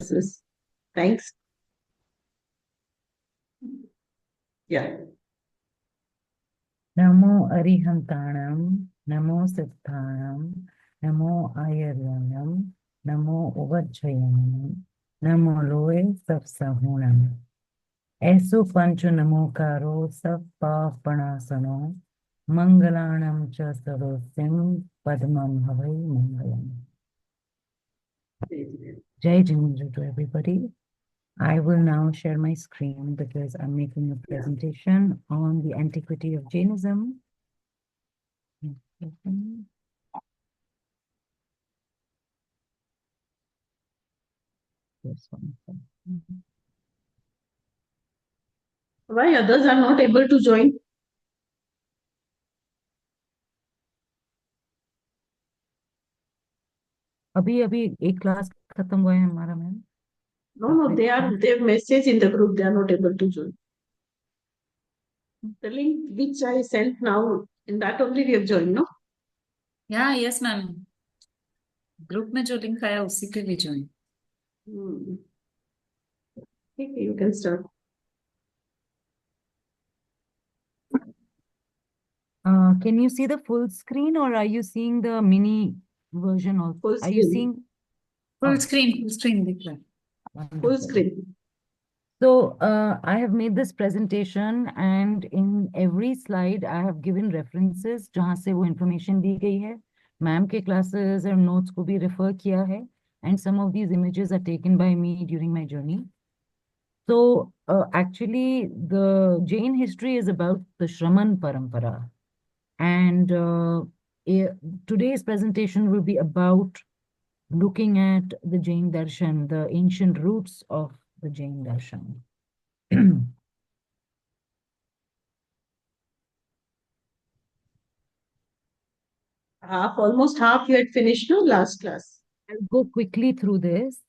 classes. Thanks. Yeah. Namo Arihantanam, Namo Siddhanam, Namo Ayaryanam, Namo Uvajjayanam, Namo Loe Sapsahunam. Eso Pancho Namokaro Sappapanasano, Mangalanam Cha Sarosim, Padmam Havai Mangalam. Jai Jinendra to everybody. I will now share my screen because I'm making a presentation on the antiquity of Jainism. This one. Why others are not able to join? अभी अभी एक class खत्म हुआ है हमारा ma'am. No, they've messaged in the group, they are not able to join. The link which I sent now, in that only we have joined, no? Yeah, yes, ma'am. Group में जो link आया उसी के लिए join. Okay, you can start. Can you see the full screen or are you seeing the mini version also? Full Are you screen. seeing? Full screen दिख रहा है. Full Wonderful. screen. So I have made this presentation and in every slide I have given references जहाँ से वो information दी गई है. Ma'am के classes और notes को भी refer किया है. And some of these images are taken by me during my journey. So actually the Jain history is about the Shraman Parampara. And today's presentation will be about looking at the Jain Darshan, the ancient roots of the Jain Darshan. Almost half you had finished, no? Last class. I'll go quickly through this.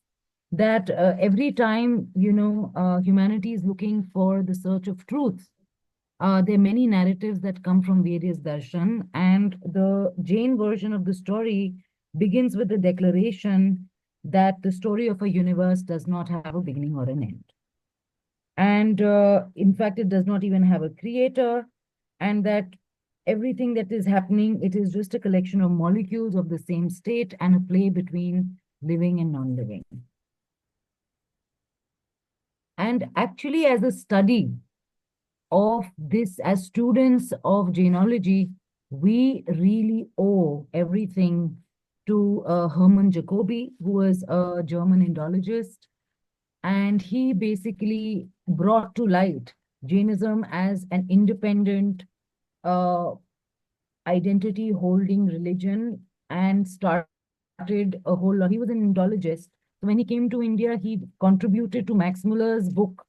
That every time, humanity is looking for the search of truth, there are many narratives that come from various darshan, and the Jain version of the story begins with the declaration that the story of a universe does not have a beginning or an end. And in fact, it does not even have a creator, and that everything that is happening, it is just a collection of molecules of the same state and a play between living and non-living. And actually, as a study of this, as students of Jainology, we really owe everything to Hermann Jacobi, who was a German Indologist. And he basically brought to light Jainism as an independent identity holding religion and started a whole lot. He was an Indologist. So when he came to India, he contributed to Max Muller's book,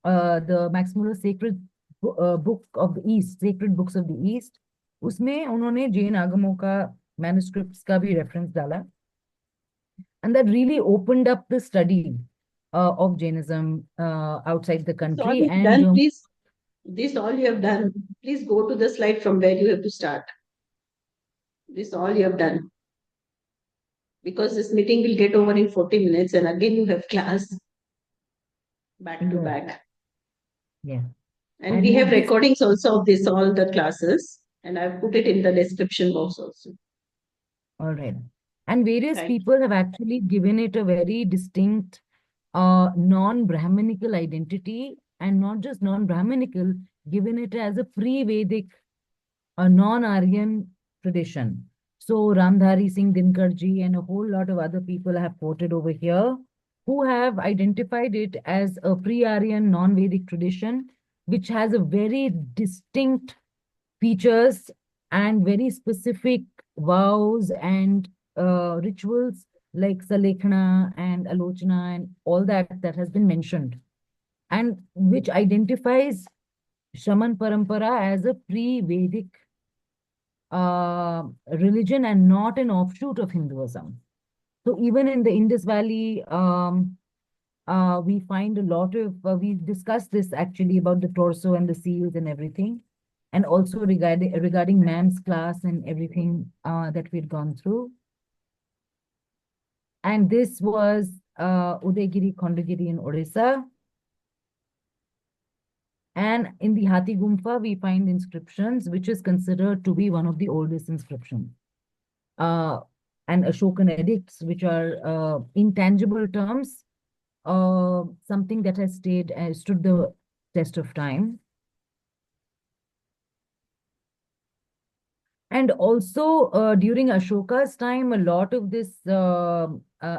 the Max Muller Sacred Book of the East, Sacred Books of the East. उसमें उन्होंने जैन आगमों का manuscripts का भी reference डाला. And that really opened up the study of Jainism outside the country. So done, please. This all you have done. Please go to the slide from where you have to start. This all you have done. Because this meeting will get over in 40 minutes and again you have class back to back. Yeah. And we have recordings also of this, all the classes, and I've put it in the description box also. All right. And various people have actually given it a very distinct non-Brahminical identity, and not just non-Brahminical, given it as a pre-Vedic, a non-Aryan tradition. So Ramdhari Singh Dinkarji and a whole lot of other people have quoted over here who have identified it as a pre-Aryan non-Vedic tradition, which has a very distinct features and very specific vows and rituals like Salekhana and Alochana and all that has been mentioned, and which identifies Shraman Parampara as a pre-Vedic religion and not an offshoot of Hinduism. So even in the Indus Valley, we find a lot of, we discussed this actually about the torso and the seals and everything, and also regarding ma'am's class and everything that we'd gone through. And this was Udaygiri, Khandagiri in Odisha. And in the Hathi Gumfa, we find inscriptions, which is considered to be one of the oldest inscriptions. And Ashokan edicts, which are intangible terms, something that has stood the test of time. And also during Ashoka's time, a lot of this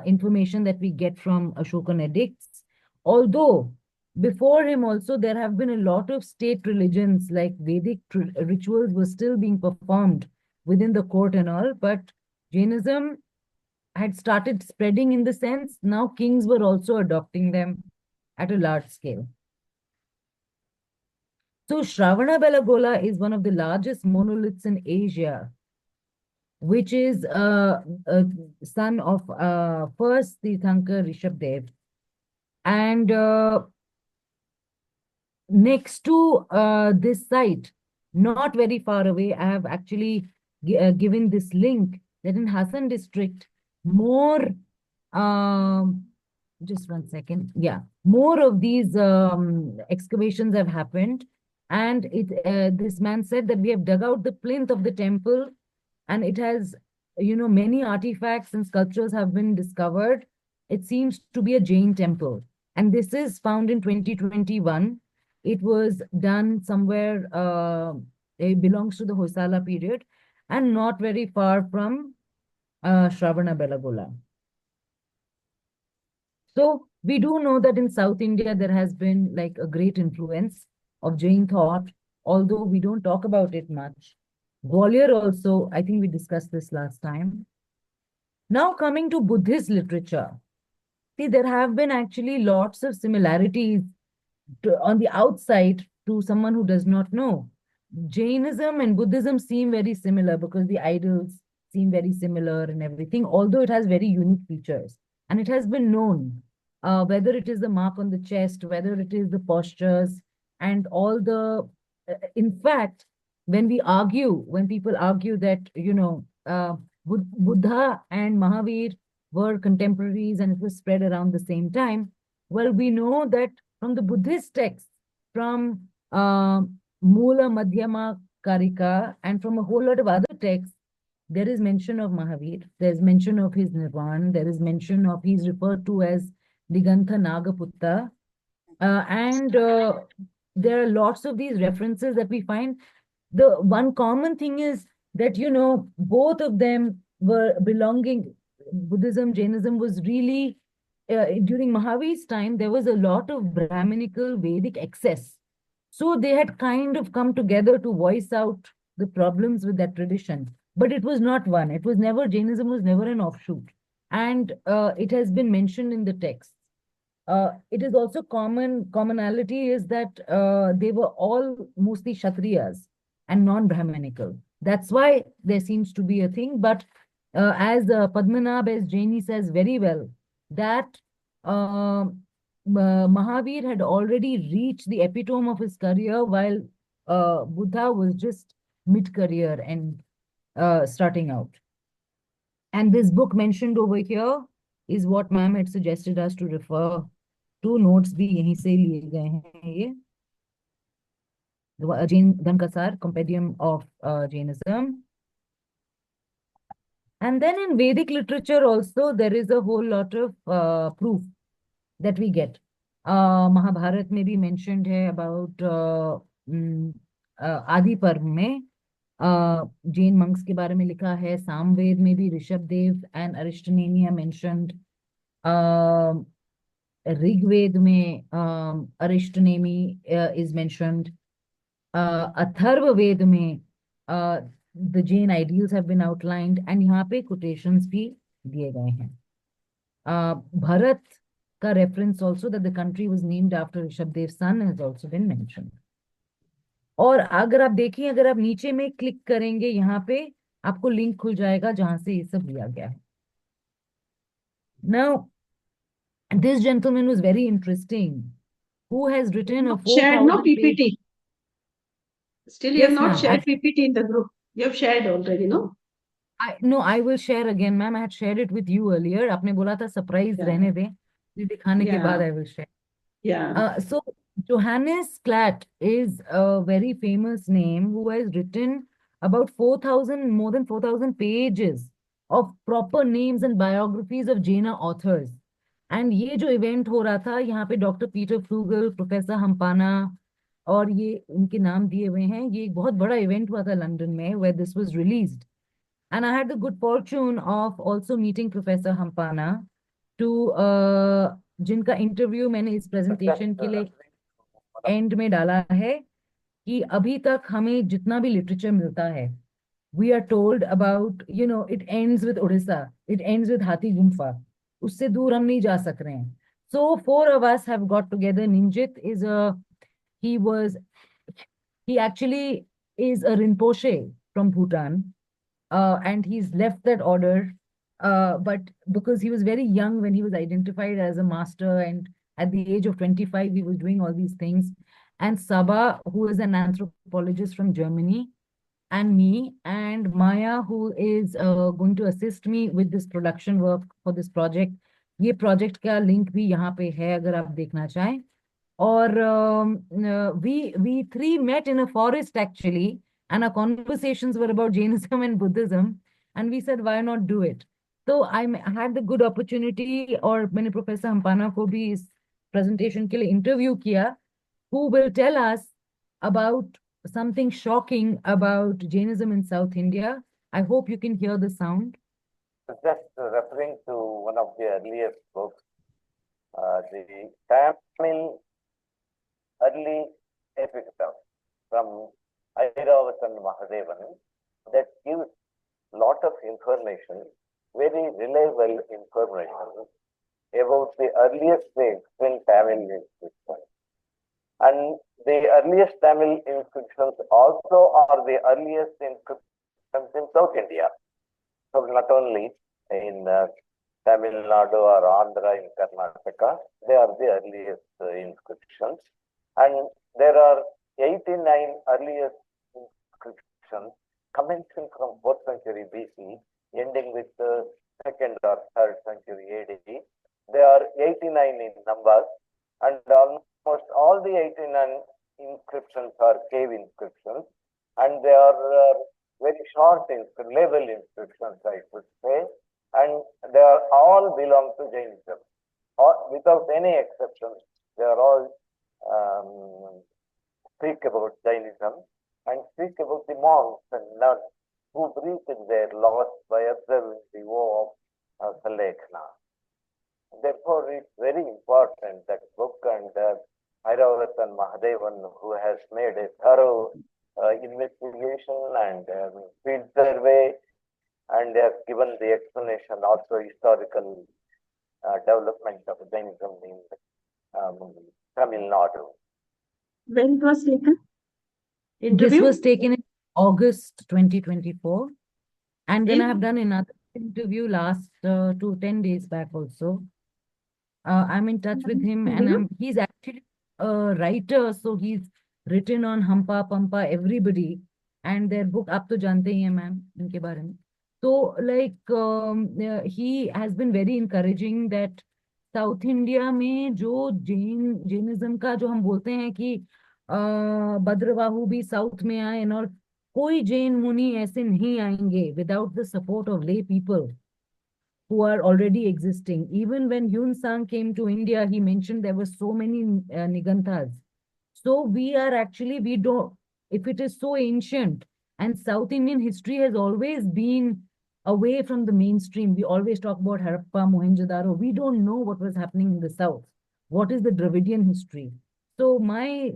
information that we get from Ashokan edicts, although before him also there have been a lot of state religions like Vedic rituals were still being performed within the court and all, but Jainism had started spreading in the sense now kings were also adopting them at a large scale. So Shravanabelagola is one of the largest monoliths in Asia, which is a son of first Tirthankar Rishabdev. And next to this site, not very far away, I have actually given this link that in Hassan district, more, just 1 second, yeah, more of these excavations have happened. And this man said that we have dug out the plinth of the temple, and it has, many artifacts and sculptures have been discovered. It seems to be a Jain temple. And this is found in 2021. It was done somewhere, it belongs to the Hoysala period and not very far from Shravanabelagola. So we do know that in South India, there has been like a great influence of Jain thought, although we don't talk about it much. Gwalior also, I think we discussed this last time. Now coming to Buddhist literature. See, there have been actually lots of similarities on the outside to someone who does not know. Jainism and Buddhism seem very similar because the idols seem very similar and everything, although it has very unique features. And it has been known, whether it is the mark on the chest, whether it is the postures, and all the, in fact, when people argue that, Buddha and Mahavir were contemporaries and it was spread around the same time, well, we know that from the Buddhist texts, from Mula Madhyama Karika, and from a whole lot of other texts, there is mention of Mahavir, there's mention of his Nirvan, there is mention of, he's referred to as Digantha Nagaputta, and there are lots of these references that we find. The one common thing is that, both of them were belonging, Buddhism, Jainism was really, during Mahavir's time, there was a lot of Brahminical Vedic excess. So they had kind of come together to voice out the problems with that tradition. But it was not one. It was never, Jainism was never an offshoot. And it has been mentioned in the text. It is also commonality is that they were all mostly Kshatriyas and non-Brahminical. That's why there seems to be a thing. But as Padmanabh S. Jaini says very well, that Mahavir had already reached the epitome of his career while Buddha was just mid-career and starting out. And this book mentioned over here is what ma'am had suggested us to refer to. Notes bhi yahin se liye gaye hain ye. The Jain Dhankasar, Compendium of Jainism. And then in Vedic literature also, there is a whole lot of proof that we get. Mahabharat may be mentioned here about Adi Parv में Jain monks के बारे में लिखा है. Samved में भी Rishabdev and Arishthaneni are mentioned. Rigved में Arishthanemi is mentioned. Atharva Ved में the Jain ideals have been outlined, and यहाँ पे quotations भी दिए गए हैं. Bharat का reference also that the country was named after Rishabdev's son has also been mentioned. और अगर आप देखिए, अगर आप नीचे में क्लिक करेंगे यहाँ पे आपको लिंक खुल जाएगा जहां से ये सब लिया गया है. Now, this gentleman was very interesting, who has written a Shared no 4,000 page. PPT. Still, you Yes, have not ma'am. shared PPT in the group. You have shared already, no? No, I will share again, ma'am. I had shared it with you earlier. आपने बोला था surprise Yeah. रहने दें. दिखाने के बाद Yeah, I will share. yeah. So Johannes Klatt is a very famous name who has written about 4,000, more than 4,000 pages of proper names and biographies of Jaina authors. And ये जो event हो रहा था यहाँ पे डॉक्टर पीटर फ्रूगल, प्रोफेसर हम्पाना और ये इनके नाम दिए हुए हैं, ये एक बहुत बड़ा इवेंट हुआ था लंदन में where this was released. And I had the good fortune of also meeting Professor Hampana to जिनका इंटरव्यू मैंने इस प्रेजेंटेशन के लिए एंड में डाला है कि अभी तक हमें जितना भी लिटरेचर मिलता है we are told about it ends with Orissa, it ends with Hathi Gumpha, उससे दूर हम नहीं जा सक रहे हैं. So four of us have got together. Ninjit is a he was he actually is a Rinpoche from Bhutan, and he's left that order. But because he was very young when he was identified as a master, and at the age of 25, he was doing all these things. And Saba, who is an anthropologist from Germany, and me, and Maya, who is going to assist me with this production work for this project. ये project का link भी यहाँ पे है अगर आप देखना चाहें. Or we three met in a forest actually, and our conversations were about Jainism and Buddhism, and we said why not do it. So had the good opportunity, और मैंने प्रोफेसर हम्पाना को भी इस presentation के लिए इंटरव्यू किया, who will tell us about something shocking about Jainism in South India. I hope you can hear the sound. Just referring to one of the earlier books, the Tamil early epitaph from Airavatan Mahadevan that gives lot of information, very reliable information about the earliest extant Tamil inscriptions. And the earliest Tamil inscriptions also are the earliest inscriptions in South India. So not only in Tamil Nadu or Andhra in Karnataka, they are the earliest inscriptions. And there are 89 earliest inscriptions commencing from 4th century BC, ending with the 2nd or 3rd century AD. They are 89 in number, and almost all the 89 inscriptions are cave inscriptions, and they are very short label inscriptions, I should say, and they are all belong to Jainism, or without any exception. They are all speak about Jainism and speak about the monks and nuns who breathed their loss by observing the vow of Salekhna. Therefore, it's very important that book, and Airavatan Mahadevan, who has made a thorough investigation and field survey, and has given the explanation, also historical development of Jainism in Tamil Nadu. When it was taken? This Interview? was taken in August 2024. And then I In- have done another interview last 10 days back also. I'm in touch with him, and he's actually a writer, so he's written on Hampa, Pampa, everybody, and their book, आप तो जानते ही हैं ma'am इनके बारे में. So he has been very encouraging that South India में जो Jainism का जो हम बोलते हैं कि भद्रबाहु भी साउथ में आए, और कोई जैन मुनि ऐसे नहीं आएंगे without the support of lay people who are already existing. Even when Yun Sang came to India, he mentioned there were so many Niganthas. So we don't, if it is so ancient, and South Indian history has always been away from the mainstream. We always talk about Harappa, Mohenjo-daro. We don't know what was happening in the South. What is the Dravidian history? So my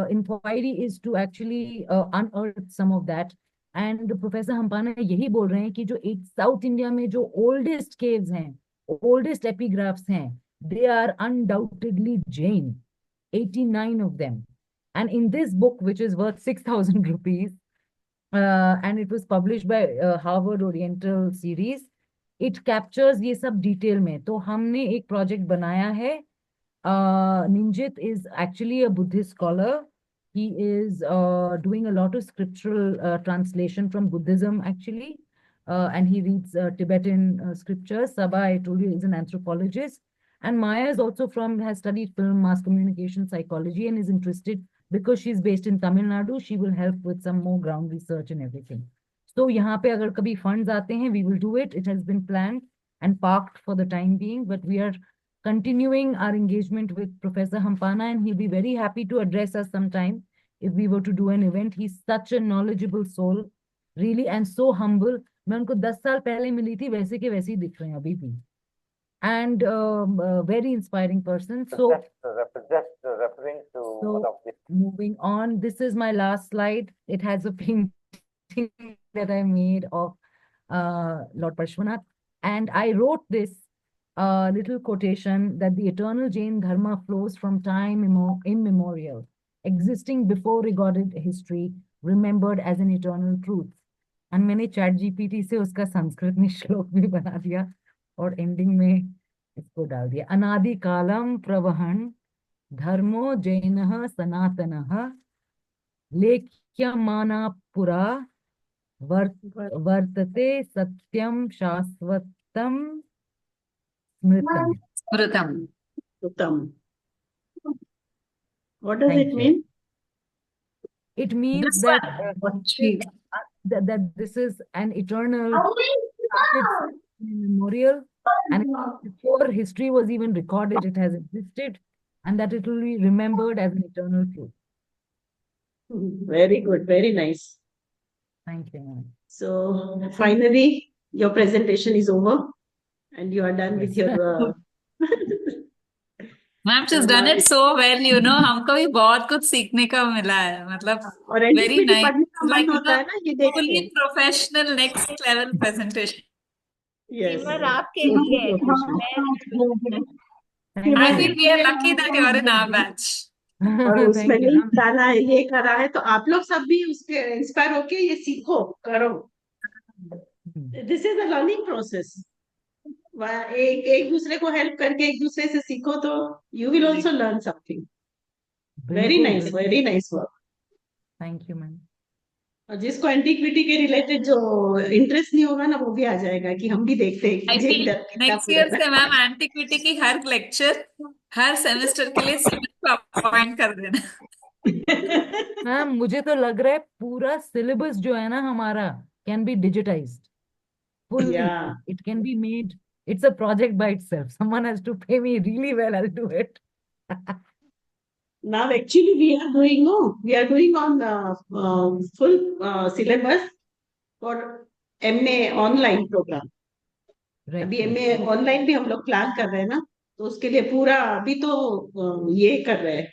inquiry is to actually unearth some of that. And professor Hampana यही बोल रहे हैं कि जो एक south India में जो oldest caves हैं, ओल्डेस्ट एपिग्राफ्स हैं, they are undoubtedly Jain, 89 of them. And in this book, which is worth 6,000 rupees, and it was published by Harvard Oriental Series, it captures ये सब डिटेल में. तो हमने एक प्रोजेक्ट बनाया है. Ninjit is actually a Buddhist scholar. He is doing a lot of scriptural translation from Buddhism, actually, and he reads Tibetan scriptures. Saba, I told you, is an anthropologist, And Maya is also has studied film, mass communication, psychology, and is interested because she's based in Tamil Nadu. She will help with some more ground research and everything. So यहाँ पे अगर कभी funds आते हैं, we will do it. It has been planned and parked for the time being, but we are continuing our engagement with Professor Hampana, and he'll be very happy to address us sometime if we were to do an event. He's such a knowledgeable soul, really, and so humble. मैं उनको 10 साल पहले मिली थी, वैसे के वैसे ही दिख रहे हैं अभी भी. And a very inspiring person. So Just referring to one of the moving on, this is my last slide. It has a painting that I made of Lord Parshvanath, and I wrote this little quotation that the eternal Jain Dharma flows from time immemorial, existing before recorded history, remembered as an eternal truth. And मैंने ChatGPT से उसका संस्कृत में श्लोक भी बना दिया और ending में इसको डाल दिया. अनादि कालम प्रवहन धर्मो जैनः सनातनः लेख्यमाना पुरा वर्तते सत्यम शाश्वतम स्मृतम. Smritam. Uttam. What does Thank it you. mean? It means This that one. She- that this is an eternal started memorial, and before history was even recorded, it has existed, and that it will be remembered as an eternal truth. Very good, very nice. Thank you, ma'am. So finally, your presentation is over and you are done with Yes. your Ma'am, she's done it so well, हमको भी बहुत कुछ सीखने का मिला है. मतलब और very NTPT nice. पढ़ने का मन Like, होता है ना ये देख के. fully professional next level presentation. Yes. सिमर आपके Totally लिए professional. Thank I you. feel we are lucky that you are in our batch. और उसमें Thank you, नहीं ma'am. डाला है ये करा है तो आप लोग सब भी उसके इंस्पायर होके ये सीखो करो. This is a learning process. एक दूसरे को हेल्प करके एक दूसरे से सीखो तो you will also learn something. Very बिल्कुल, नाइस, बिल्कुल. Very nice work. Thank you, ma'am. और जिसको एंटीक्विटी के रिलेटेड जो इंटरेस्ट नहीं होगा ना वो भी आ जाएगा कि हम भी देखते हैं I कि feel ये कितना next year पुराना से मैम एंटीक्विटी की हर लेक्चर हर सेमेस्टर के लिए सिमर को अपॉइंट कर देना. है. मैम मुझे तो लग रहा है पूरा सिलेबस जो है ना हमारा can be digitised fully. Yeah. It can be made. It's a project by itself. Someone has to pay me really well. I'll do it. Now actually we are doing on full syllabus for MA online program. Right. अभी MA online भी हम लोग plan कर रहे हैं ना तो उसके लिए पूरा अभी तो ये कर रहे हैं,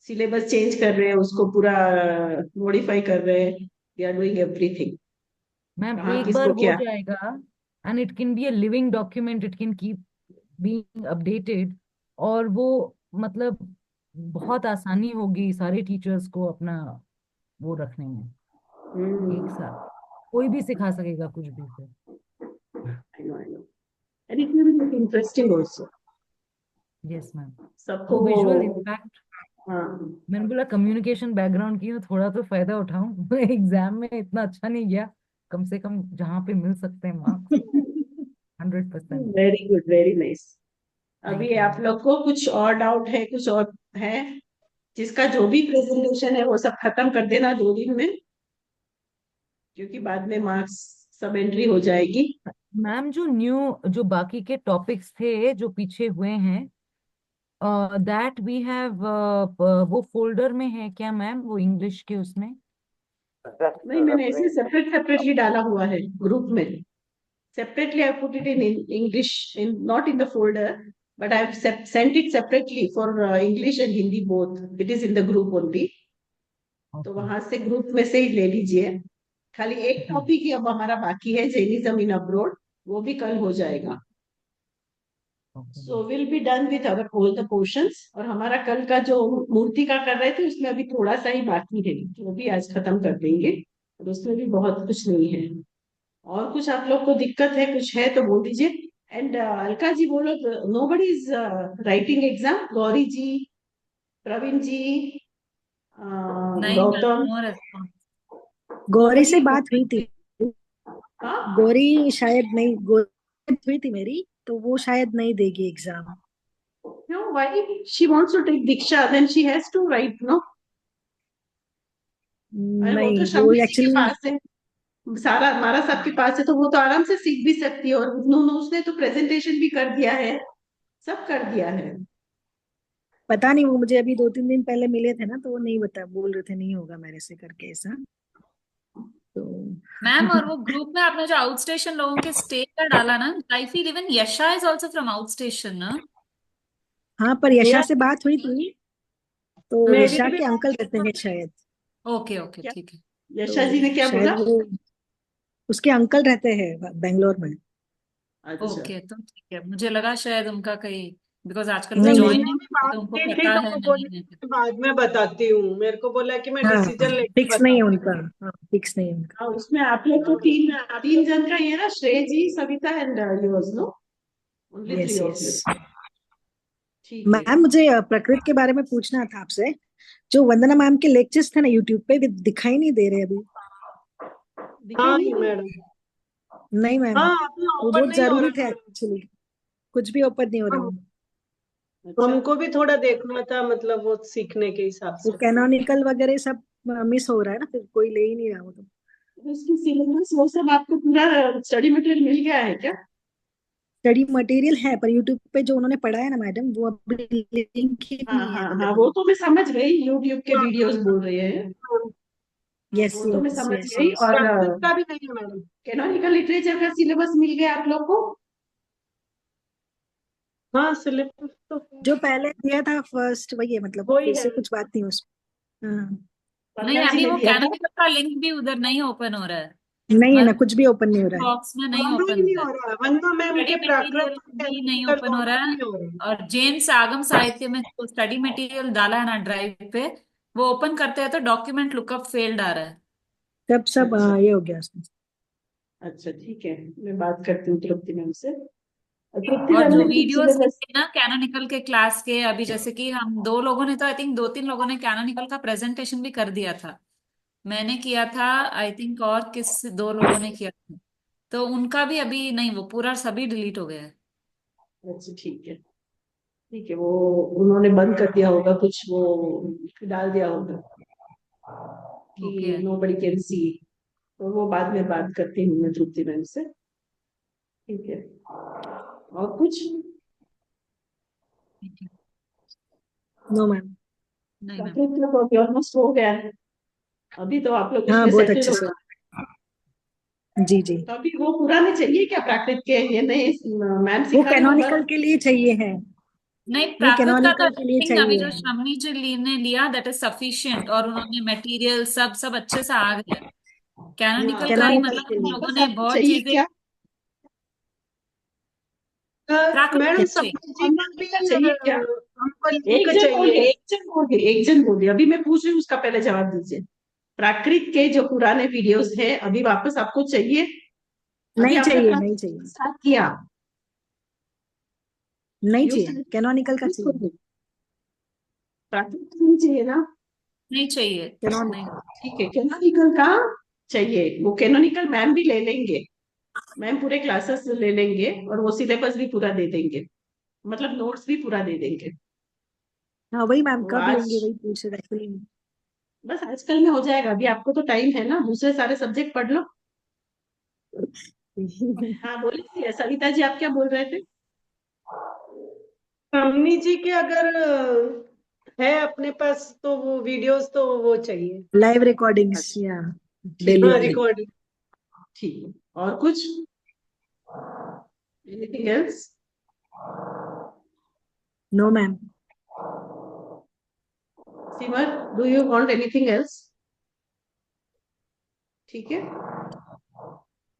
सिलेबस चेंज कर रहे हैं, उसको पूरा मॉडिफाई कर रहे हैं. We are doing everything. Ma'am कहाँ एक किसको बार हो क्या. जाएगा and it can be a living document. It can keep being updated और वो मतलब बहुत आसानी होगी सारे टीचर्स को अपना वो रखने में. एक साथ कोई भी सिखा सकेगा कुछ भी फिर. I know. And it will be interesting also. Yes, ma'am. सबको तो विजुअल इम्पैक्ट. हाँ. मैंने बोला कम्युनिकेशन बैकग्राउंड की हूँ, थोड़ा तो फायदा उठाऊं. एग्जाम में इतना अच्छा नहीं गया, कम से कम जहाँ पे मिल सकते हैं marks 100%. Very good, very nice. Thank अभी you, आप ma'am. लोग को कुछ और डाउट है, कुछ और है, जिसका जो भी प्रेजेंटेशन है वो सब खत्म कर देना 2 दिन में, क्योंकि बाद में मार्क्स सब एंट्री हो जाएगी. मैम जो बाकी के टॉपिक्स थे जो पीछे हुए हैं दैट वी हैव वो फोल्डर में है क्या मैम, वो इंग्लिश के उसमें? just नहीं, मैंने ऐसे referring सेपरेटली डाला हुआ है ग्रुप में. Separately, I put it in English, not in the folder, but I've sent it separately for English and Hindi both. It is in the group only. तो Okay. वहां से ग्रुप में से ही ले लीजिए. खाली एक टॉपिक ही अब हमारा बाकी है, जैनिज्म इन अब्रोड, वो भी कल हो जाएगा. Okay. So we'll be done with our all the portions. और हमारा कल का जो मूर्ति का कर रहे थे उसमें अभी थोड़ा सा ही बाकी है, वो भी आज खत्म कर देंगे. और उसमें भी बहुत कुछ नहीं है. और कुछ आप लोग को दिक्कत है, कुछ है तो बोल दीजिए. एंड अलका जी बोलो, nobody is writing exam. Gauri ji, Praveen ji, नहीं ma'am, Gautam. no response. Gauri से बात हुई थी. हाँ, गौरी शायद नहीं, गौरी हुई थी मेरी, तो वो शायद नहीं देगी exam. why she wants to take Diksha, then she has to write, no? अरे वो नहीं, तो वो शम्मी जी के एक्चुअली पास है, सारा हमारा सबके पास है, तो वो तो आराम से सीख भी सकती है, और उन्होंने उसने तो प्रेजेंटेशन भी कर दिया है, सब कर दिया है। पता नहीं, वो मुझे अभी 2-3 दिन पहले मिले थे ना, तो वो नहीं बता, बोल रहे थे नहीं होगा मेरे से करके ऐसा। तो मैम, और वो ग्रुप में आपने जो आउट स्टेशन लोगों के स्टे का डाला ना, I feel even Yasha is also from out station ना। हाँ, पर यशा से बात हुई थी, तो मेरी यशा भी के अंकल रहते हैं शायद। ओके ओके, क्या? ठीक है। यशा जी ने तो क्या शायद बोला? वो, उसके अंकल रहते हैं बेंगलोर में। अच्छा, ओके, तो ठीक है, मुझे लगा शायद उनका कहीं, बिकॉज आजकल वो नहीं जब नहीं, ज्वाइन मैंने नहीं भी करते, बात तो उनको की थी पता तो है वो नहीं बोले है। कि बाद में बताती हूँ, मेरे को बोला कि मैं हाँ, डिसीजन लेके फिक्स नहीं है बताऊंगी। उनका। हाँ, फिक्स नहीं है उनका। हाँ, उसमें आप लोग तो तीन तीन जन का ही है ना, Shrey ji, Savita and yours, no? Only yes 3 of yes. You. ठीक है। मैम, मुझे प्रकृति के बारे में पूछना था आपसे। जो वंदना मैम के लेक्चर्स थे ना यूट्यूब पे, वे दिखाई नहीं दे रहे अभी। दिखाई हाँ नहीं दे? मैडम। नहीं मैम, हाँ, अभी वो ओपन बहुत नहीं हो जरूरी थे रहा है। एक्चुअली। कुछ भी ओपन नहीं हो रहा हम वो। अच्छा, हमको भी थोड़ा देखना था, मतलब वो सीखने के हिसाब वो से। कैनोनिकल वगैरह सब मिस हो रहा है ना, फिर कोई ले ही नहीं रहा वो तो। उसकी सिलेबस वो सब आपको पूरा स्टडी मटेरियल मिल गया है क्या? स्टडी मटेरियल है, पर यूट्यूब पे जो उन्होंने पढ़ाया ना मैडम, वो अभी लिंक ही हाँ नहीं है हाँ हाँ, अवेलेबल। वो तो मैं समझ गई, यूट्यूब के वीडियोस बोल रहे हैं। यस वो तो मैं यस समझ यस गई। यस। और प्राकृत का भी नहीं है मैडम। कैनोनिकल लिटरेचर का सिलेबस मिल गया आप लोग को? हाँ, सिलेबस तो जो पहले दिया था फर्स्ट वही है, मतलब वही फिर है। से कुछ बात नहीं उसमें। हाँ, नहीं, पंकज जी अभी ने वो दिया था? कैनोनिकल का लिंक भी उधर नहीं ओपन हो रहा है, नहीं है ना, मतलब कुछ भी ओपन नहीं हो रहा है। बॉक्स में नहीं दोनों ओपन ही हो नहीं रहा हो है। रहा है, वंदना मैम स्टडी के प्राकृत मटेरियल और भी नहीं कैनोनिकल ओपन हो दोनों रहा ही है, नहीं हो रहा है। और जेम्स आगम साहित्य में जो स्टडी मटेरियल डाला है ना ड्राइव पे, वो ओपन करते हैं तो डॉक्यूमेंट लुकअप फेल्ड आ रहा है। तब सब अच्छा ये हो गया उसमें। अच्छा, ठीक है, मैं बात करती हूँ तृप्ति मैम से। तृप्ति और मैम जो ने कुछ वीडियोस सिलेबस। लिखे ना कैनोनिकल के क्लास के, अभी जैसे कि हम दो लोगों ने तो, आई थिंक 2-3 लोगों ने कैनोनिकल का प्रेजेंटेशन भी कर दिया था। मैंने किया था, आई थिंक, और किस 2 लोगों ने किया था, तो उनका भी अभी नहीं, वो पूरा सभी डिलीट हो गया है। अच्छा, ठीक है, ठीक है, वो उन्होंने बंद कर दिया होगा, कुछ वो डाल दिया होगा ओके, कि नो बडी कैन सी। तो वो बाद में बात करती हूँ मैं तृप्ति मैम से। ठीक है, और कुछ? No ma'am. नहीं मैम। प्राकृत लोग अभी ऑलमोस्ट हो गया है, अभी तो आप लोग हाँ, उसमें बहुत सेटल अच्छे हो से। गए। जी जी। तो अभी वो पुराने चाहिए क्या प्राकृत के, ये नए मैम वो सिखा रही होगा? कैनोनिकल के लिए चाहिए है। नहीं, ये प्राकृत का तो कैनोनिकल के आई लिए थिंक अभी चाहिए जो है। शम्मी जी ने लिया दैट इज सफिशिएंट, और उन्होंने मटेरियल सब सब अच्छे से आ गया। हाँ, कैनोनिकल का ही कैनोनिकल मतलब के हम लिए लोगों बस ने आपको बहुत चाहिए चीजें। क्या? प्राकृत मैडम का चाहिए। सपना जी का भी का चाहिए क्या? हमको लिंक एक जन बोलिए, चाहिए। एक जन बोलिए, एक जन बोलिए, अभी मैं पूछ रही हूँ, उसका पहले जवाब दीजिए। प्राकृत के जो पुराने वीडियोस हैं अभी वापस आपको चाहिए? अभी नहीं आपने चाहिए, नहीं प्राकृत चाहिए। स्टार्ट किया? नहीं यू चाहिए, कैनोनिकल का चाहिए। स्टार्ट? प्राकृत का नहीं चाहिए ना? नहीं चाहिए। नहीं। कैनोनिकल। ठीक है, कैनोनिकल का चाहिए। वो कैनोनिकल मैम भी ले लेंगे, मैम पूरे क्लासेस ले लेंगे, और वो सिलेबस भी पूरा दे देंगे, मतलब नोट्स भी पूरा दे देंगे। हाँ, वही मैम, तो कब आज, लेंगे वही पूछ रहे एक्चुअली। बस आजकल में हो जाएगा, अभी आपको तो टाइम है ना, दूसरे सारे सब्जेक्ट पढ़ लो। हाँ, बोलिए सविता जी, आप क्या बोल रहे थे? शम्मी जी के अगर है अपने पास तो वो वीडियोस तो वो चाहिए। लाइव रिकॉर्डिंग्स अच्छा, या ठीक डेली है, हाँ, वाली। ठीक, रिकॉर्डिंग। ठीक है, और कुछ? Anything else? No ma'am. Simar, do you want anything else? ठीक है,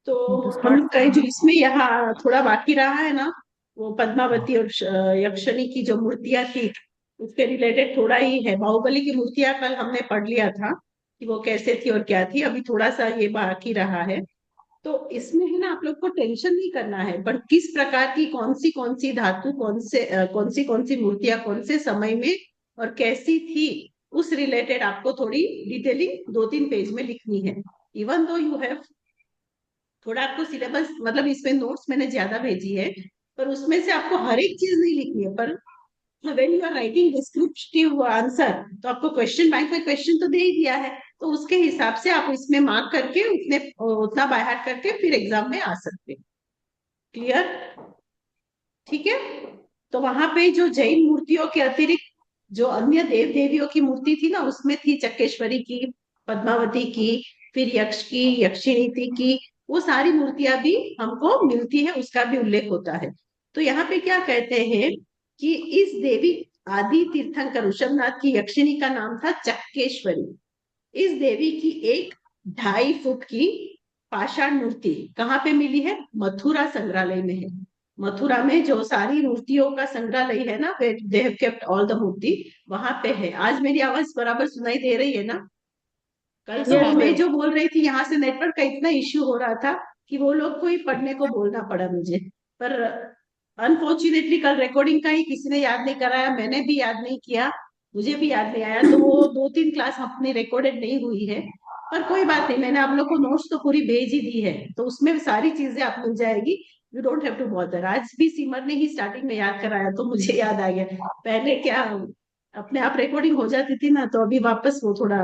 तो To हम start लोग का जो इसमें यहाँ थोड़ा बाकी रहा है ना, वो पद्मावती और यक्षिणी की जो मूर्तियां थी, उसके रिलेटेड थोड़ा ही है। बाहुबली की मूर्तियां कल हमने पढ़ लिया था कि वो कैसे थी और क्या थी, अभी थोड़ा सा ये बाकी रहा है। तो इसमें है ना, आप लोग को टेंशन नहीं करना है, पर किस प्रकार की कौन सी धातु, कौन सी मूर्तियां कौन से समय में और कैसी थी, उस रिलेटेड आपको थोड़ी डिटेलिंग 2-3 पेज में लिखनी है। इवन दो यू हैव, थोड़ा आपको सिलेबस, मतलब इसमें नोट्स मैंने ज्यादा भेजी है, पर उसमें से आपको हर एक चीज नहीं लिखनी है, पर when you are writing descriptive answer, तो आपको क्वेश्चन बैंक में क्वेश्चन तो दे ही दिया है, तो उसके हिसाब से आप इसमें मार्क करके उतना बाय हार्ट करके फिर एग्जाम में आ सकते। क्लियर? ठीक है। तो वहां पे जो जैन मूर्तियों के अतिरिक्त जो अन्य देव देवियों की मूर्ति थी ना, उसमें थी चक्केश्वरी की, पद्मावती की, फिर यक्ष की, यक्षिणी की, वो सारी मूर्तियां भी हमको मिलती है, उसका भी उल्लेख होता है। तो यहाँ पे क्या कहते हैं कि इस देवी आदि तीर्थंकर ऋषभनाथ की यक्षिणी का नाम था चक्केश्वरी। इस देवी की एक 2.5 फुट की पाषाण मूर्ति कहाँ पे मिली है? मथुरा संग्रहालय में है। मथुरा में जो सारी मूर्तियों का संग्रहालय है ना, they have kept all the murti, वहां पे है। आज मेरी आवाज बराबर सुनाई दे रही है ना? कल सुबह Yes, मैं ma'am. जो बोल रही थी, यहाँ से नेटवर्क का इतना इश्यू हो रहा था कि वो लोग को ही पढ़ने को बोलना पड़ा मुझे, पर अनफॉर्चुनेटली कल रिकॉर्डिंग का ही किसी ने याद नहीं कराया, मैंने भी याद नहीं किया, मुझे भी याद नहीं आया, तो वो 2-3 क्लास अपनी रिकॉर्डेड नहीं हुई है। पर कोई बात नहीं, मैंने आप लोग को नोट्स तो पूरी भेज ही दी है, तो उसमें सारी चीजें आप मिल जाएगी। You don't have to bother. आज भी सिमर ने ही स्टार्टिंग में याद कराया तो मुझे याद आ गया। पहले क्या अपने आप रिकॉर्डिंग हो जाती थी ना, तो अभी वापस वो थोड़ा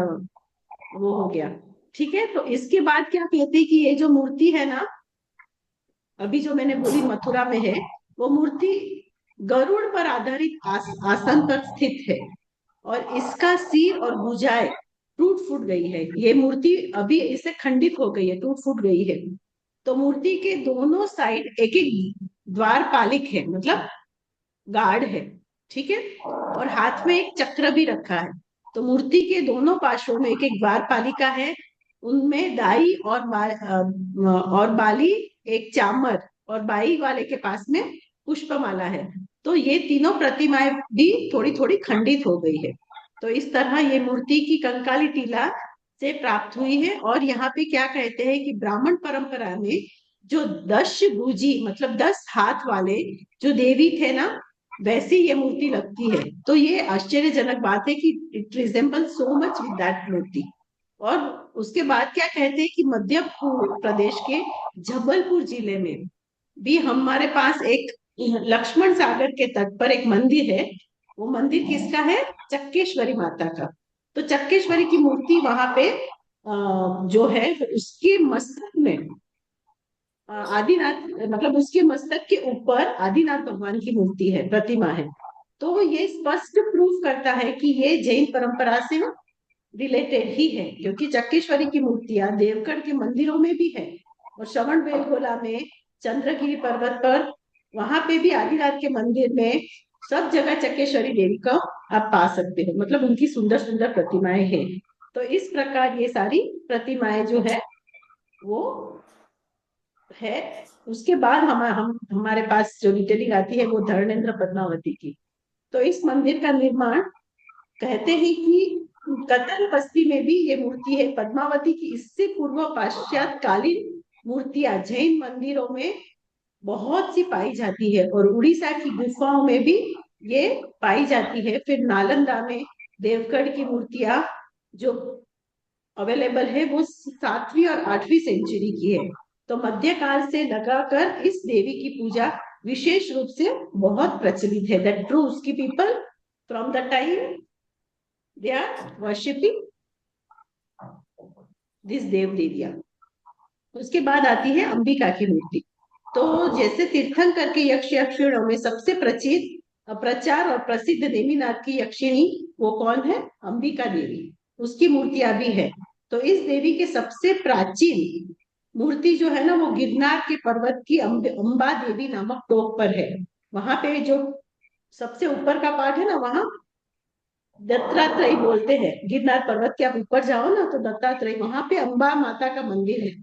वो हो गया। ठीक है। तो इसके बाद क्या कहते हैं कि ये जो मूर्ति है ना, अभी जो मैंने बोली मथुरा में है, वो मूर्ति गरुड़ पर आधारित आसन पर स्थित है, और इसका सिर और भुजाएं टूट फूट गई है। ये मूर्ति अभी इससे खंडित हो गई है, टूट फूट गई है। तो मूर्ति के दोनों साइड एक एक द्वारपालिक है, मतलब गार्ड है। ठीक है। और हाथ में एक चक्र भी रखा है। तो मूर्ति के दोनों पार्श्वों में एक एक द्वारपालिका है, उनमें दाई और बाली, एक चामर, और बाई वाले के पास में पुष्पमाला है। तो ये तीनों प्रतिमाएं भी थोड़ी थोड़ी खंडित हो गई है। तो इस तरह ये मूर्ति की कंकाली टीला से प्राप्त हुई है। और यहाँ पे क्या कहते हैं कि ब्राह्मण परंपरा में जो 10 भुजी मतलब 10 हाथ वाले जो देवी थे ना, वैसी ये मूर्ति लगती है। तो ये आश्चर्यजनक बात है कि it resemble so much with that murti. और उसके बाद क्या कहते हैं कि मध्य प्रदेश के जबलपुर जिले में भी हमारे पास एक लक्ष्मण सागर के तट पर एक मंदिर है। वो मंदिर किसका है? चक्केश्वरी माता का। तो चक्केश्वरी की मूर्ति वहां पे जो है, उसके मस्तक में आदिनाथ, मतलब उसके मस्तक के ऊपर आदिनाथ भगवान की मूर्ति है, प्रतिमा है। तो ये स्पष्ट प्रूफ करता है कि ये जैन परंपरा से रिलेटेड ही है, क्योंकि चक्केश्वरी की मूर्तियां देवगढ़ के मंदिरों में भी है, और श्रवण बेलगोला में, चंद्रगिरी पर्वत पर, वहां पे भी आदिनाथ के मंदिर में, सब जगह चक्केश्वरी देवी को आप पा सकते हो। मतलब उनकी सुंदर सुंदर प्रतिमाएं हैं। तो इस प्रकार ये सारी प्रतिमाएं जो है वो है। उसके बाद हमारे पास जो डिटेलिंग आती है वो धर्मेंद्र पद्मावती की। तो इस मंदिर का निर्माण, कहते हैं कि कतर बस्ती में भी ये मूर्ति है पद्मावती की। इससे पूर्व पाश्चात्य कालीन मूर्तियां जैन मंदिरों में बहुत सी पाई जाती है, और उड़ीसा की गुफाओं में भी ये पाई जाती है। फिर नालंदा में देवगढ़ की मूर्तियां जो अवेलेबल है वो 7वीं और 8वीं सेंचुरी की है। तो मध्यकाल से लगाकर इस देवी की पूजा विशेष रूप से बहुत प्रचलित है। दैट प्रूव्स कि people from the time they are worshipping this देव देविया। उसके बाद आती है अंबिका की मूर्ति। तो जैसे तीर्थंकर के यक्ष यक्षिणों में सबसे प्रचार और प्रसिद्ध देवीनाथ की यक्षिणी वो कौन है? अंबिका देवी। उसकी मूर्तियां भी है। तो इस देवी के सबसे प्राचीन मूर्ति जो है ना, वो गिरनार के पर्वत की अंबा देवी नामक टोक पर है। वहां पे जो सबसे ऊपर का पार्ट है ना, वहां दत्तात्रेय बोलते हैं। गिरनार पर्वत के आप ऊपर जाओ ना, तो दत्तात्रेय, वहां पे अंबा माता का मंदिर है।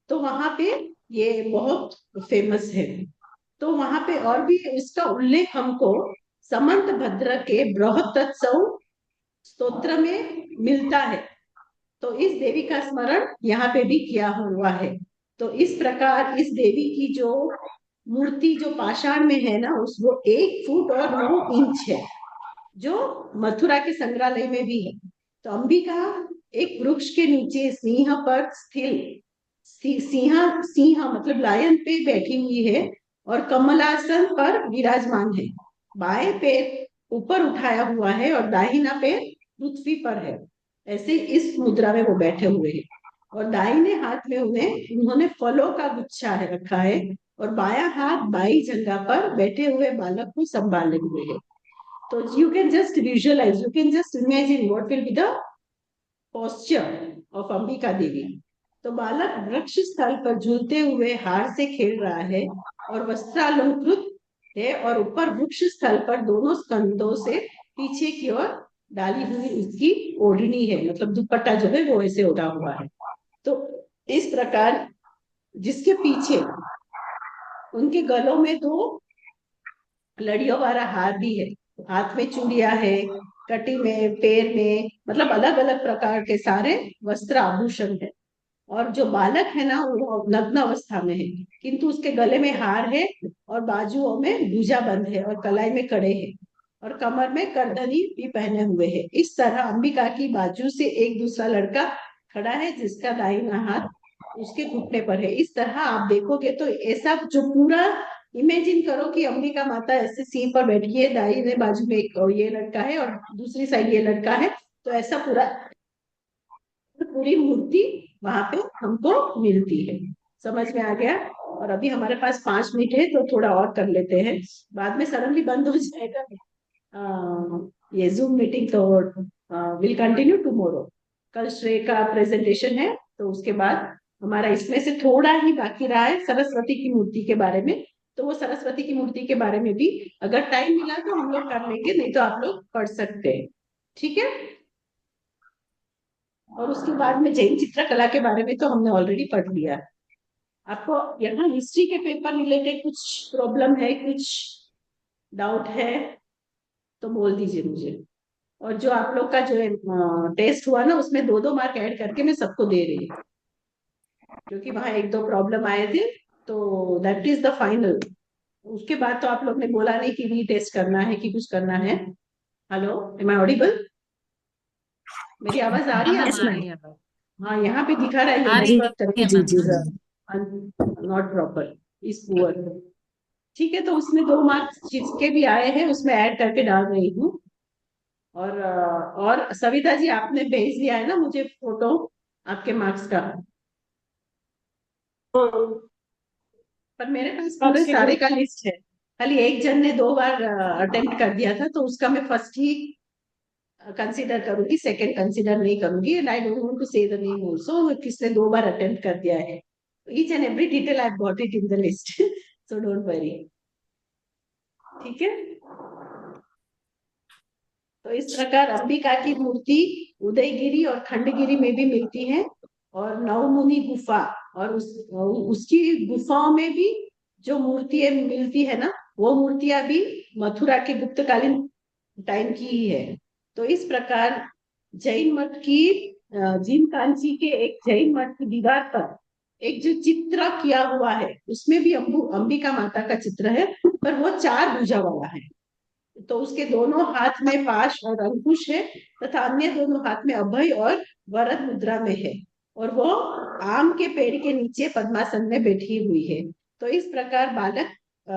तो वहां पे ये बहुत फेमस है। तो वहां पे और भी इसका उल्लेख हमको समंत भद्र के बृहत्सव स्तोत्र में मिलता है। तो इस देवी का स्मरण यहाँ पे भी किया हुआ है। तो इस प्रकार इस देवी की जो मूर्ति जो पाषाण में है ना, उस वो 1 फुट और 9 इंच है, जो मथुरा के संग्रहालय में भी है। तो अंबिका एक वृक्ष के नीचे सिंह पर स्थिर, सिंह मतलब लायन पे बैठी हुई है, और कमलासन पर विराजमान है। बाएं पैर ऊपर उठाया हुआ है और दाहिना पैर पृथ्वी पर है। ऐसे इस मुद्रा में वो बैठे हुए हैं और दाहिने हाथ में उन्होंने फलों का गुच्छा है रखा है और बायां हाथ बाई जगह पर बैठे हुए बालक को संभाले हुए है। तो you can just visualise, you can just imagine what will be the posture of Ambika Devi. तो बालक वृक्ष स्थल पर झूलते हुए हार से खेल रहा है और वस्त्रालंकृत है और ऊपर वृक्ष स्थल पर दोनों स्कंदों से पीछे की ओर डाली हुई उसकी ओढ़नी है, मतलब दुपट्टा जो है वो ऐसे ओढ़ा हुआ है। तो इस प्रकार जिसके पीछे उनके गलों में दो लड़ियों वाला हार भी है, हाथ में चूड़ियां है, कटी में, पैर में, मतलब अलग अलग प्रकार के सारे वस्त्र आभूषण है। और जो बालक है ना वो नग्न अवस्था में है, किंतु उसके गले में हार है और बाजुओं में भुजा बंद है और कलाई में कड़े है और कमर में करधनी भी पहने हुए है। इस तरह अंबिका की बाजू से एक दूसरा लड़का खड़ा है जिसका दाहिना हाथ उसके घुटने पर है। इस तरह आप देखोगे तो ऐसा जो पूरा इमेजिन करो कि अंबिका माता ऐसे सीन पर बैठी है, दाहिने बाजू में एक ये लड़का है और दूसरी साइड ये लड़का है। तो ऐसा पूरी मूर्ति वहां पे हमको मिलती है। समझ में आ गया? और अभी हमारे पास 5 मिनट है तो थोड़ा और कर लेते हैं, बाद में सडनली बंद हो जाएगा ये जूम मीटिंग। तो विल कंटिन्यू टुमारो। कल श्रेय का प्रेजेंटेशन है तो उसके बाद हमारा इसमें से थोड़ा ही बाकी रहा है सरस्वती की मूर्ति के बारे में। तो वो सरस्वती की मूर्ति के बारे में भी अगर टाइम मिला तो हम लोग कर लेंगे, नहीं तो आप लोग पढ़ सकते हैं। ठीक है? और उसके बाद में जैन चित्रकला के बारे में तो हमने ऑलरेडी पढ़ लिया। आपको यहाँ हिस्ट्री के पेपर रिलेटेड कुछ प्रॉब्लम है, कुछ डाउट है तो बोल दीजिए मुझे। और जो आप लोग का जो टेस्ट हुआ ना उसमें 2-2 मार्क ऐड करके मैं सबको दे रही हूँ, क्योंकि वहां 1-2 प्रॉब्लम आए थे। तो दैट इज द फाइनल। उसके बाद तो आप लोग ने बोला नहीं कि रीटेस्ट करना है कि कुछ करना है। Hello, am I audible? मेरी आवाज आ रही है Yes, आपको? ma'am. हाँ, यहाँ पे दिखा रहा है आ रही है जी जी ma'am. Not proper is poor. ठीक है, तो उसमें 2 मार्क्स जिसके भी आए हैं उसमें ऐड करके डाल रही हूँ। और सविता जी आपने भेज दिया है ना मुझे फोटो आपके मार्क्स का, पर मेरे पास पूरे आपके सारे ग्रुप का लिस्ट है। खाली एक जन ने 2 बार अटेम्प्ट कर दिया था तो उसका मैं फर्स्ट ही कंसीडर करूंगी, सेकंड कंसीडर नहीं करूंगी। And I don't want to say the name also किसने 2 बार अटेम्प्ट कर दिया है। Each and every detail I got it in the list so don't worry. ठीक है? तो इस प्रकार अंबिका की मूर्ति उदयगिरी और खंडगिरी में भी मिलती है और नवमुनि गुफा और उसकी गुफाओं में भी जो मूर्तियां मिलती है ना वो मूर्तियां भी मथुरा के गुप्तकालीन टाइम की ही है। तो इस प्रकार जैन मठ की जिन कांची के एक जैन मठ की दीवार पर एक जो चित्र किया हुआ है उसमें भी अंबिका माता का चित्र है, पर वो 4 भुजा वाला है। तो उसके दोनों हाथ में पाश और अंकुश है तथा अन्य दोनों हाथ में अभय और वरद मुद्रा में है और वो आम के पेड़ के नीचे पद्मासन में बैठी हुई है। तो इस प्रकार बालक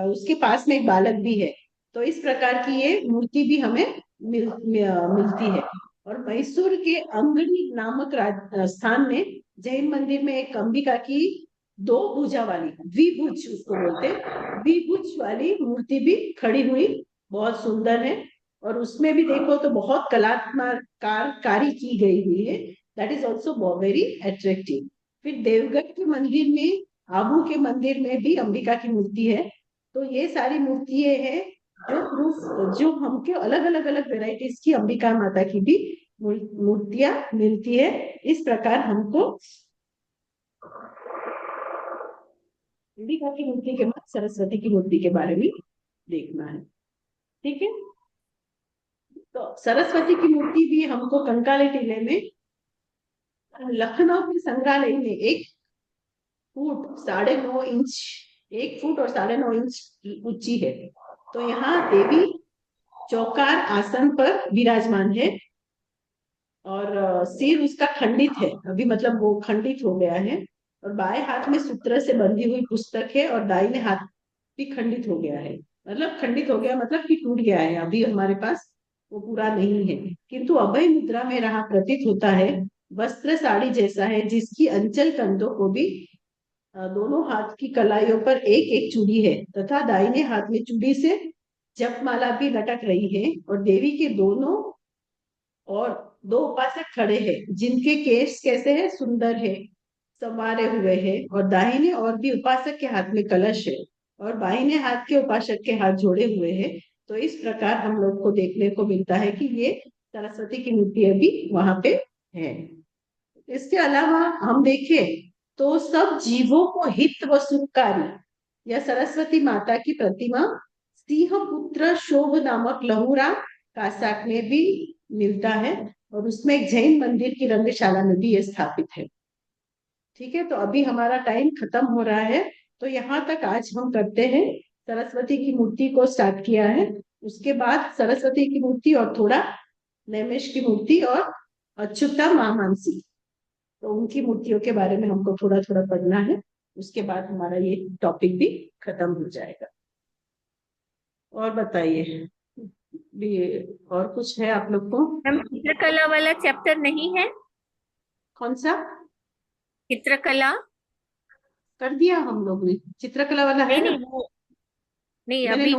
उसके पास में एक बालक भी है। तो इस प्रकार की ये मूर्ति भी हमें मिलती है। और मैसूर के अंगड़ी नामक स्थान में जैन मंदिर में एक अंबिका की 2 भुजा वाली द्विभुज उसको बोलते हैं, द्विभुज वाली मूर्ति भी खड़ी हुई बहुत सुंदर है। और उसमें भी देखो तो बहुत कलात्मक कारी की गई हुई है। That is also very attractive. फिर देवगढ़ के मंदिर में, आबू के मंदिर में भी अंबिका की मूर्ति है। तो ये सारी मूर्तियां हैं जो प्रूफ, जो हमके अलग अलग अलग वेराइटीज की अंबिका माता की भी मूर्तियां मिलती है। इस प्रकार हमको अंबिका की मूर्ति के बाद सरस्वती की मूर्ति के बारे में देखना है। ठीक है? तो सरस्वती की मूर्ति भी हमको कंकाली टीले में लखनऊ के संग्रहालय में 1 फुट और 9.5 इंच ऊंची है। तो यहाँ देवी चौकार आसन पर विराजमान है और सिर उसका खंडित है, अभी मतलब वो खंडित हो गया है। और बाएं हाथ में सूत्र से बंधी हुई पुस्तक है और दाहिने हाथ भी खंडित हो गया है। मतलब खंडित हो गया, मतलब कि टूट गया है, अभी हमारे पास वो पूरा नहीं है। किंतु अभय मुद्रा में रहा प्रतीत होता है, वस्त्र साड़ी जैसा है, जिसकी अंचल कंधों को भी दोनों हाथ की कलाइयों पर एक एक चूड़ी है, तथा दाहिने हाथ में चूड़ी से जपमाला भी लटक रही है, और देवी के दोनों और दो उपासक खड़े हैं, जिनके केश कैसे है, सुंदर है, संवारे हुए हैं, और दाहिने और भी उपासक के हाथ में कलश है, और बाहिने हाथ के उपासक के हाथ जोड़े हुए हैं। तो इस प्रकार हम लोग को देखने को मिलता है कि ये सरस्वती की मूर्ति अभी वहां पे है। इसके अलावा हम देखें तो सब जीवों को हित व सुखकारी यह सरस्वती माता की प्रतिमा सिंह पुत्र शोभ नामक लहुरा कासाक में भी मिलता है, और उसमें एक जैन मंदिर की रंगशाला में भी ये स्थापित है। ठीक है, तो अभी हमारा टाइम खत्म हो रहा है, तो यहाँ तक आज हम करते हैं। सरस्वती की मूर्ति को स्टार्ट किया है, उसके बाद सरस्वती की मूर्ति और थोड़ा नैमिष की मूर्ति और अच्युता मानसी, तो उनकी मूर्तियों के बारे में हमको थोड़ा थोड़ा पढ़ना है। उसके बाद हमारा ये टॉपिक भी खत्म हो जाएगा। और बताइए भी, और कुछ है आप लोग को? मैम चित्रकला वाला चैप्टर नहीं है? कौन सा? चित्रकला? कर दिया हम लोग ने, चित्रकला वाला है नहीं ना, नहीं वो नहीं मैंने अभी